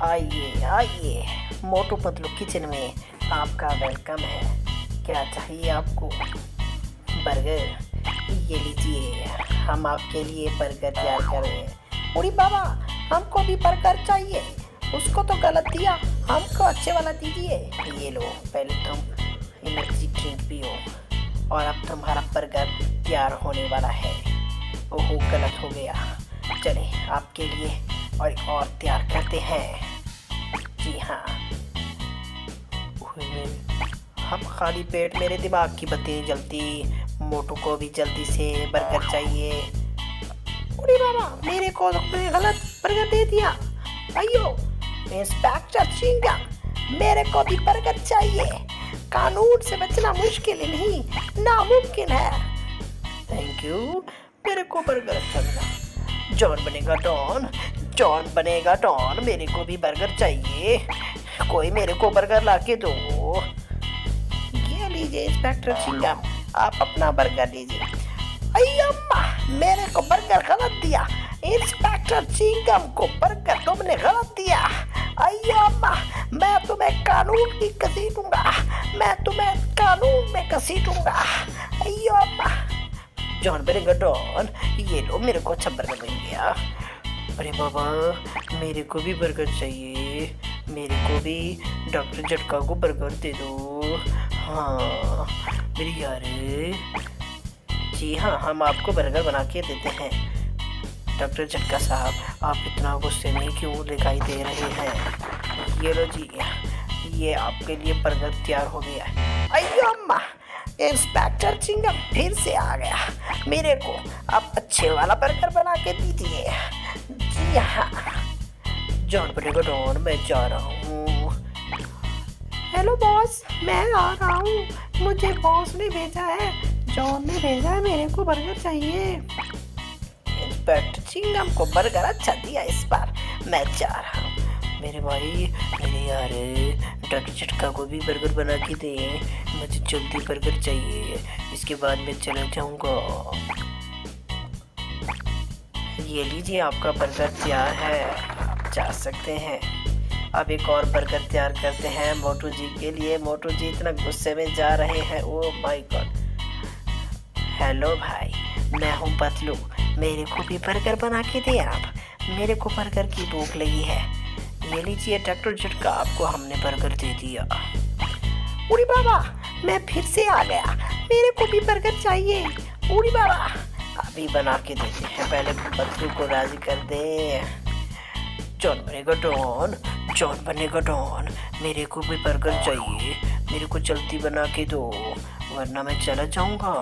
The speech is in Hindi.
आइए आइए, मोटू पतलू किचन में आपका वेलकम है। क्या चाहिए आपको? बर्गर? ये लीजिए, हम आपके लिए बर्गर तैयार कर रहे हैं। उड़ी बाबा, हमको भी बर्गर चाहिए। उसको तो गलत दिया, हमको अच्छे वाला दीजिए। ये लो, पहले तुम एनर्जी ड्रिंक पियो और अब तुम्हारा बर्गर तैयार होने वाला है। ओहो, गलत हो गया। चले आपके लिए और तैयार करते हैं। जी हाँ, हम खाली पेट, मेरे दिमाग की बत्ती नहीं जलती। मोटू को भी जल्दी से बर्गर चाहिए। अरे बाबा, मेरे को तुमने गलत बर्गर दे दिया। अयो इंस्पेक्टर चिंगम, मेरे को भी बर्गर चाहिए। कानून से बचना मुश्किल नहीं, नामुमकिन है। थैंक यू, मेरे को बर्गर अच्छा लगा। जॉन बनेगा डॉन, जॉन बनेगा डॉन। मेरे को भी बर्गर चाहिए, कोई मेरे को बर्गर ला के दो। ये लीजिए इंस्पेक्टर चिंगम, आप अपना बर्गर लीजिए। अम्मा, मेरे को बर्गर गलत दिया। इंस्पेक्टर चिंगम को बर्गर तुमने गलत दिया। अम्मा, मैं तुम्हें कानून की घसीटूंगा, मैं तुम्हें कानून में घसीटूंगा। अम्मा, जॉन बनेगा डॉन। ये लो, मेरे को अच्छा बर्गर मिल गया। अरे बाबा, मेरे को भी बर्गर चाहिए। मेरे को भी डॉक्टर झटका को बर्गर दे दो। हाँ मेरी यार, जी हाँ, हम आपको बर्गर बना के देते हैं। डॉक्टर झटका साहब, आप इतना गुस्से में क्यों दिखाई दे रहे हैं? ये लो जी, ये आपके लिए बर्गर तैयार हो गया है। अयो अम्मा, इंस्पेक्टर चिंगम फिर से आ गया। मेरे को अब अच्छे वाला बर्गर बना के दीजिए। जी हाँ, जॉन बनेगा डॉन, मैं जा रहा हूँ। हेलो बॉस, मैं आ रहा हूँ। मुझे बॉस ने भेजा है, जॉन ने भेजा है, मेरे को बर्गर चाहिए। इंस्पेक्टर चिंगम को बर्गर अच्छा दिया इस बार, मैं जा रहा हूँ। मेरे भाई, मेरे यार, डॉक्टर झटका को भी बर्गर बना के दे। मुझे जल्दी बर्गर चाहिए, इसके बाद मैं चला जाऊँगा। ये लीजिए, आपका बर्गर तैयार है, आप जा सकते हैं। अब एक और बर्गर तैयार करते हैं मोटू जी के लिए। मोटू जी इतना गुस्से में जा रहे हैं, ओह माय गॉड। हेलो भाई, मैं हूँ पतलू, मेरे को भी बर्गर बना के दे आप। मेरे को बर्गर की भूख लगी है। ये लीजिए डॉक्टर झटका, आपको हमने बर्गर दे दिया। उड़ी बाबा, मैं फिर से आ गया, मेरे को भी बर्गर चाहिए। उड़ी बाबा, अभी बना के देते हैं, पहले पतलू को राजी कर दे। जॉन बनेगा डॉन, जॉन बनेगा डॉन, मेरे को भी बर्गर चाहिए। मेरे को जल्दी बना के दो, वरना मैं चला जाऊंगा।